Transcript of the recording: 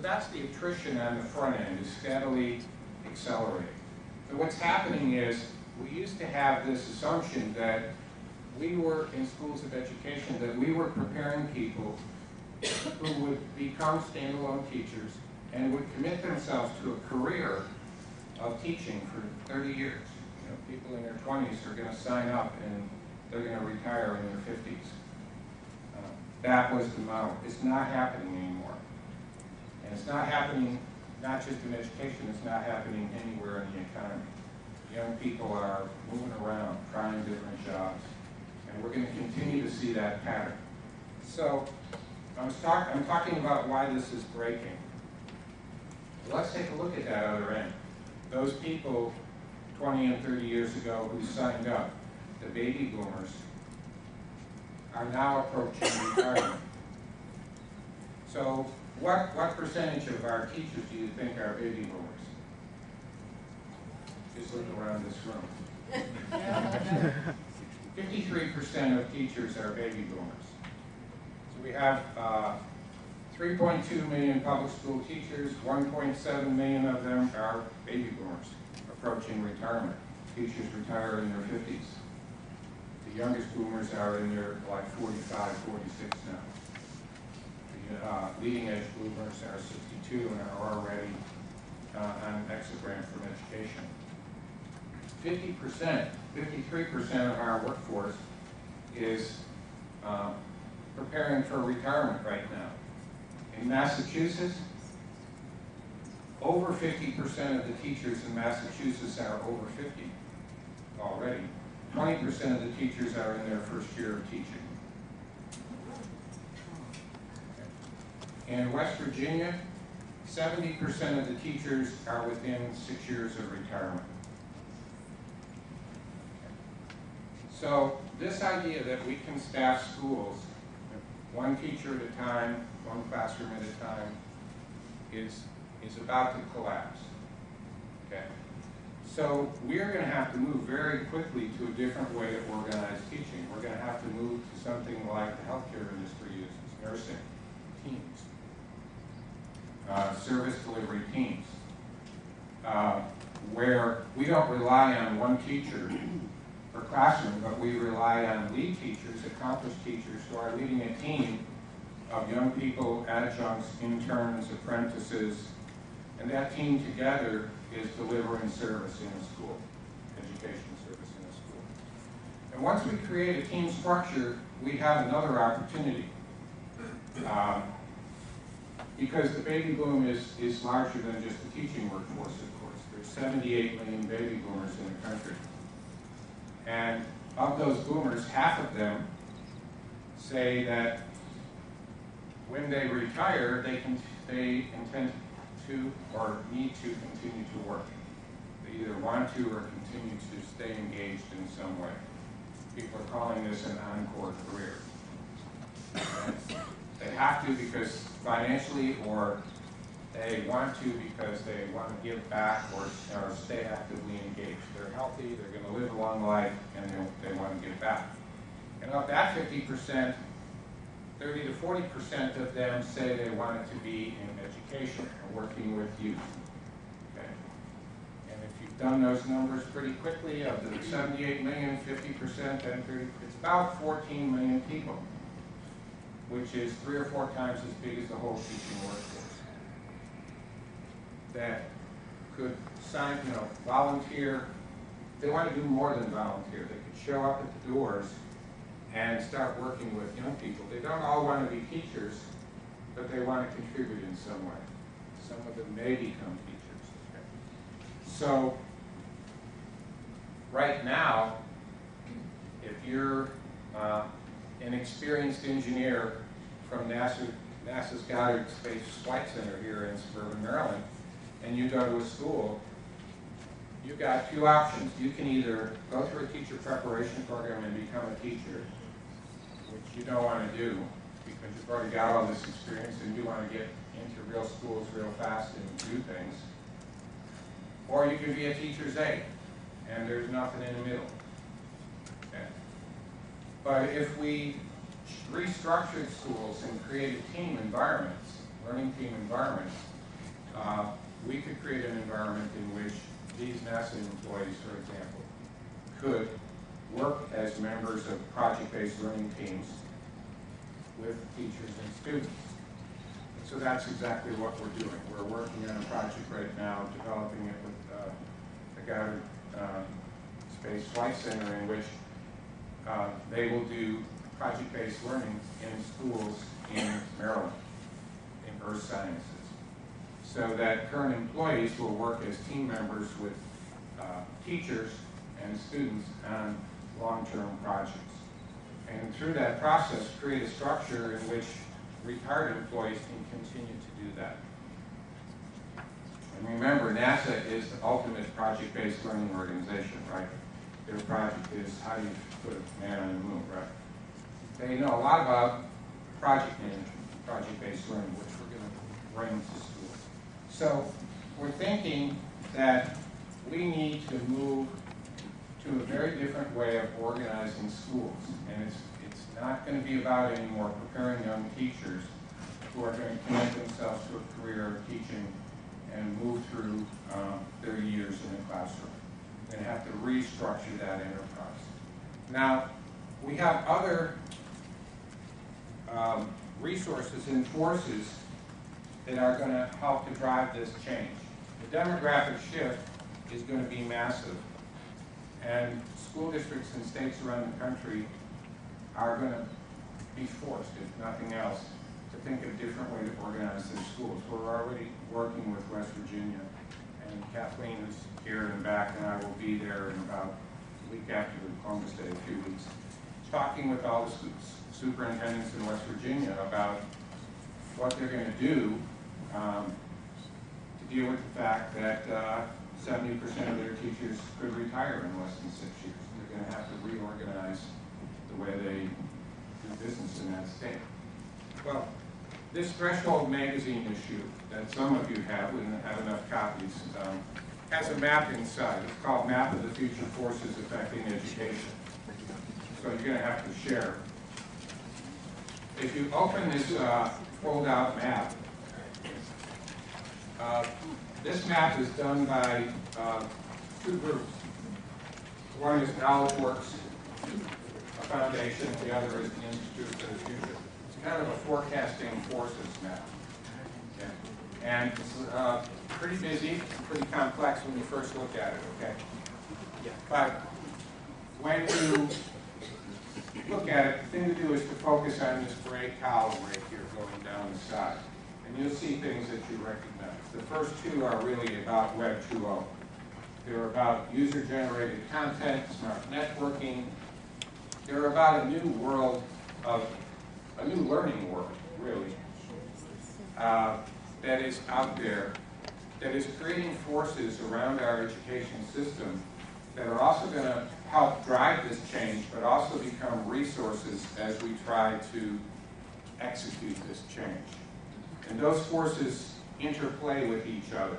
that's the attrition on the front end, is steadily accelerating. So what's happening is, we used to have this assumption that we were, in schools of education, that we were preparing people who would become standalone teachers and would commit themselves to a career of teaching for 30 years. You know, people in their 20s are going to sign up and they're going to retire in their 50s. That was the model. It's not happening anymore. And it's not happening not just in education, it's not happening anywhere in the economy. Young people are moving around, trying different jobs, and we're going to continue to see that pattern. So I'm talking about why this is breaking. Let's take a look at that other end. Those people 20 and 30 years ago who signed up, the baby boomers, are now approaching retirement. So what percentage of our teachers do you think are baby boomers? Just look around this room. 53% of teachers are baby boomers. So we have 3.2 million public school teachers, 1.7 million of them are baby boomers approaching retirement. Teachers retire in their 50s. The youngest boomers are in their like 45, 46 now. The leading edge boomers are 62 and are already on exit ramp from education. 50%, 53% of our workforce is preparing for retirement right now. In Massachusetts, over 50% of the teachers in Massachusetts are over 50 already. 20% of the teachers are in their first year of teaching. In West Virginia, 70% of the teachers are within 6 years of retirement. So this idea that we can staff schools one teacher at a time, one classroom at a time, is about to collapse. Okay? So we're going to have to move very quickly to a different way to organize teaching. We're going to have to move to something like the healthcare industry uses, nursing, teams, service delivery teams, where we don't rely on one teacher per classroom, but we rely on lead teachers, accomplished teachers who are leading a team of young people, adjuncts, interns, apprentices, and that team together is delivering service in a school, education service in a school. And once we create a team structure, we have another opportunity. Because the baby boom is larger than just the teaching workforce, of course. There's 78 million baby boomers in the country. And of those boomers, half of them say that when they retire, they intend to or need to continue to work. They either want to or continue to stay engaged in some way. People are calling this an encore career. And they have to because financially, or they want to because they want to give back or stay actively engaged. They're healthy, they're going to live a long life, and they want to give back. And of that 50%, 30 to 40% of them say they wanted to be in education or working with youth. Okay? And if you've done those numbers pretty quickly, of the 78 million, 50%, then 30, it's about 14 million people, which is 3 or 4 times as big as the whole teaching workforce, that could sign, volunteer. They want to do more than volunteer. They could show up at the doors and start working with young people. They don't all want to be teachers, but they want to contribute in some way. Some of them may become teachers. Okay? So, right now, if you're an experienced engineer from NASA's Goddard Space Flight Center here in suburban Maryland, and you go to a school, you've got 2 options. You can either go through a teacher preparation program and become a teacher, which you don't want to do because you've already got all this experience and you want to get into real schools real fast and do things. Or you can be a teacher's aide, and there's nothing in the middle. Okay? But if we restructured schools and created team environments, learning team environment, we could create an environment in which these NASA employees, for example, could work as members of project-based learning teams with teachers and students. And so that's exactly what we're doing. We're working on a project right now, developing it with the Goddard Space Flight Center, in which they will do project-based learning in schools in Maryland, in earth sciences, so that current employees will work as team members with teachers and students on long-term projects. And through that process, create a structure in which retired employees can continue to do that. And remember, NASA is the ultimate project-based learning organization, right? Their project is how do you put a man on the moon, right? They know a lot about project management, project-based learning, which we're going to bring to schools. So we're thinking that we need to move to a very different way of organizing schools. And it's not going to be about anymore preparing young teachers who are going to commit themselves to a career of teaching and move through their years in a classroom. We're going to have to restructure that enterprise. Now, we have other resources and forces that are going to help to drive this change. The demographic shift is going to be massive, and school districts and states around the country are going to be forced, if nothing else, to think of a different way to organize their schools. We're already working with West Virginia, and Kathleen is here and back, and I will be there in about a week after the Columbus Day, a few weeks, talking with all the superintendents in West Virginia about what they're going to do to deal with the fact that 70% of their teachers could retire in less than 6 years. They're going to have to reorganize the way they do business in that state. Well, this Threshold magazine issue that some of you have, we didn't have enough copies, has a map inside. It's called Map of the Future Forces Affecting Education. So you're going to have to share. If you open this fold-out map, this map is done by two groups. One is KnowledgeWorks, a foundation, the other is the Institute for the Future. It's kind of a forecasting forces map. Okay. And it's pretty busy, pretty complex when you first look at it, okay? But when you look at it, the thing to do is to focus on this gray column right here going down the side. And you'll see things that you recognize. The first two are really about Web 2.0. They're about user-generated content, smart networking. They're about a new world of, a new learning world, really, that is out there, that is creating forces around our education system that are also going to help drive this change, but also become resources as we try to execute this change. And those forces interplay with each other.